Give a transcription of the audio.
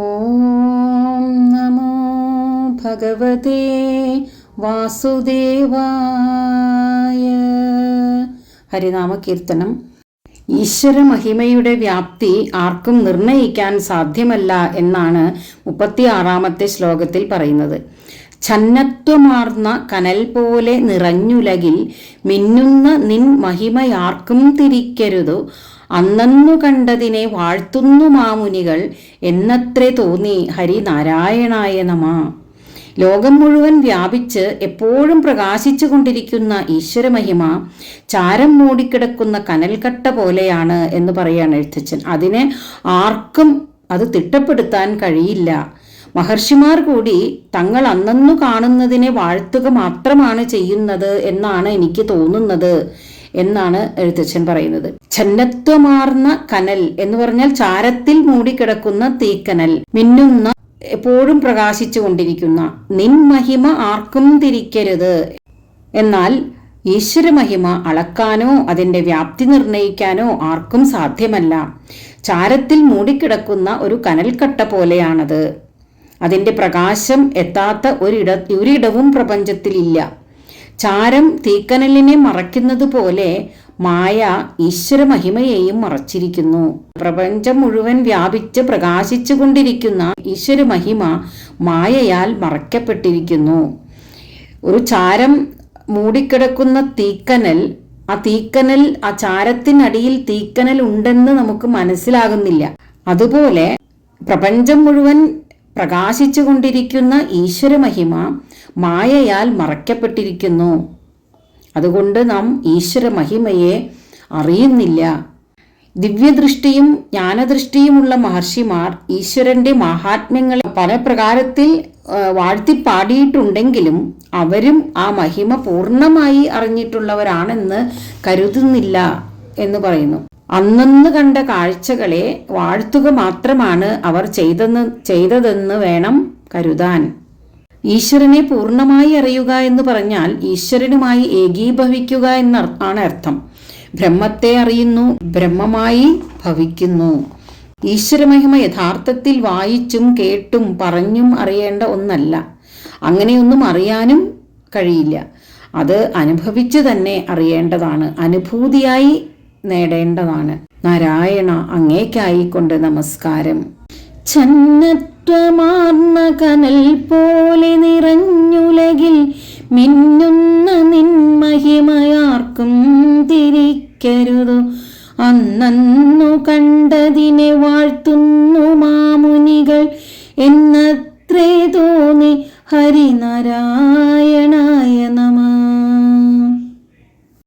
ഓം നമോ ഭഗവതേ വാസുദേവായ. ഹരിനാമ കീർത്തനം. ഈശ്വര മഹിമയുടെ വ്യാപ്തി ആർക്കും നിർണയിക്കാൻ സാധ്യമല്ല എന്നാണ് 36-ാമത്തെ ശ്ലോകത്തിൽ പറയുന്നത്. ഛന്നത്വമാർന്ന കനൽ പോലെ നിറഞ്ഞുലകിൽ മിന്നുന്ന നിൻ മഹിമയാർക്കും തിരിക്കരുതു. അന്നു കണ്ടതിനെ വാഴ്ത്തുന്നു മാമുനികൾ എന്നത്രേ തോന്നി ഹരിനാരായണായ നമ. ലോകം മുഴുവൻ വ്യാപിച്ച് എപ്പോഴും പ്രകാശിച്ചു കൊണ്ടിരിക്കുന്ന ഈശ്വരമഹിമ ചാരം മൂടിക്കിടക്കുന്ന കനൽക്കട്ട പോലെയാണ് എന്ന് പറയാണ് എഴുത്തച്ഛൻ. അതിനെ ആർക്കും അത് തിട്ടപ്പെടുത്താൻ കഴിയില്ല. മഹർഷിമാർ കൂടി തങ്ങൾ അന്നു കാണുന്നതിനെ വാഴ്ത്തുക മാത്രമാണ് ചെയ്യുന്നത് എന്നാണ് എനിക്ക് തോന്നുന്നത് എന്നാണ് എഴുത്തച്ഛൻ പറയുന്നത്. ഛന്നത്വമാർന്ന കനൽ എന്ന് പറഞ്ഞാൽ ചാരത്തിൽ മൂടിക്കിടക്കുന്ന തീക്കനൽ, മിന്നുന്ന എപ്പോഴും പ്രകാശിച്ചു കൊണ്ടിരിക്കുന്ന നിൻ മഹിമ ആർക്കും തിരിക്കരുത്. എന്നാൽ ഈശ്വരമഹിമ അളക്കാനോ അതിൻ്റെ വ്യാപ്തി നിർണയിക്കാനോ ആർക്കും സാധ്യമല്ല. ചാരത്തിൽ മൂടിക്കിടക്കുന്ന ഒരു കനൽക്കട്ട പോലെയാണത്. അതിൻ്റെ പ്രകാശം എത്താത്ത ഒരിടവും പ്രപഞ്ചത്തിലില്ല. ചാരം തീക്കനലിനെ മറയ്ക്കുന്നത് പോലെ മായ ഈശ്വര മഹിമയെയും മറച്ചിരിക്കുന്നു. പ്രപഞ്ചം മുഴുവൻ വ്യാപിച്ച് പ്രകാശിച്ചു കൊണ്ടിരിക്കുന്ന ഈശ്വര മഹിമ മായയാൽ മറയ്ക്കപ്പെട്ടിരിക്കുന്നു. ഒരു ചാരം മൂടിക്കിടക്കുന്ന തീക്കനൽ, ആ ചാരത്തിനടിയിൽ തീക്കനൽ ഉണ്ടെന്ന് നമുക്ക് മനസ്സിലാകുന്നില്ല. അതുപോലെ പ്രപഞ്ചം മുഴുവൻ പ്രകാശിച്ചു കൊണ്ടിരിക്കുന്ന ഈശ്വര മഹിമ മായയാൽ മറയ്ക്കപ്പെട്ടിരിക്കുന്നു. അതുകൊണ്ട് നാം ഈശ്വര മഹിമയെ അറിയുന്നില്ല. ദിവ്യദൃഷ്ടിയും ജ്ഞാനദൃഷ്ടിയുമുള്ള മഹർഷിമാർ ഈശ്വരന്റെ മഹാത്മ്യങ്ങളെ പല പ്രകാരത്തിൽ വാഴ്ത്തിപ്പാടിയിട്ടുണ്ടെങ്കിലും അവരും ആ മഹിമ പൂർണ്ണമായി അറിഞ്ഞിട്ടുള്ളവരാണെന്ന് കരുതുന്നില്ല എന്ന് പറയുന്നു. അന്നന്ന് കണ്ട കാഴ്ചകളെ വാഴ്ത്തുക മാത്രമാണ് അവർ ചെയ്തതെന്ന് വേണം കരുതാൻ. ഈശ്വരനെ പൂർണ്ണമായി അറിയുക എന്ന് പറഞ്ഞാൽ ഈശ്വരനുമായി ഏകീഭവിക്കുക എന്നാണ് അർത്ഥം. ബ്രഹ്മത്തെ അറിയുന്നു, ബ്രഹ്മമായി ഭവിക്കുന്നു. ഈശ്വരമഹിമ യഥാർത്ഥത്തിൽ വായിച്ചും കേട്ടും പറഞ്ഞും അറിയേണ്ട ഒന്നല്ല. അങ്ങനെയൊന്നും അറിയാനും കഴിയില്ല. അത് അനുഭവിച്ചു തന്നെ അറിയേണ്ടതാണ്, അനുഭൂതിയായി നേടേണ്ടതാണ്. നാരായണ, അങ്ങേക്കായിക്കൊണ്ട് നമസ്കാരം. ഛന്നത്വമാർന്ന കനൽ പോലെ നിറഞ്ഞുലകിൽ മിന്നുന്ന നിൻ മഹിമയാർക്കും തിരിക്കരുതു. അന്നു കണ്ടതിനെ വാഴ്ത്തുന്നു മാമുനികൾ എന്നത്രേ തോന്നി ഹരിനാരായണായ നമഃ.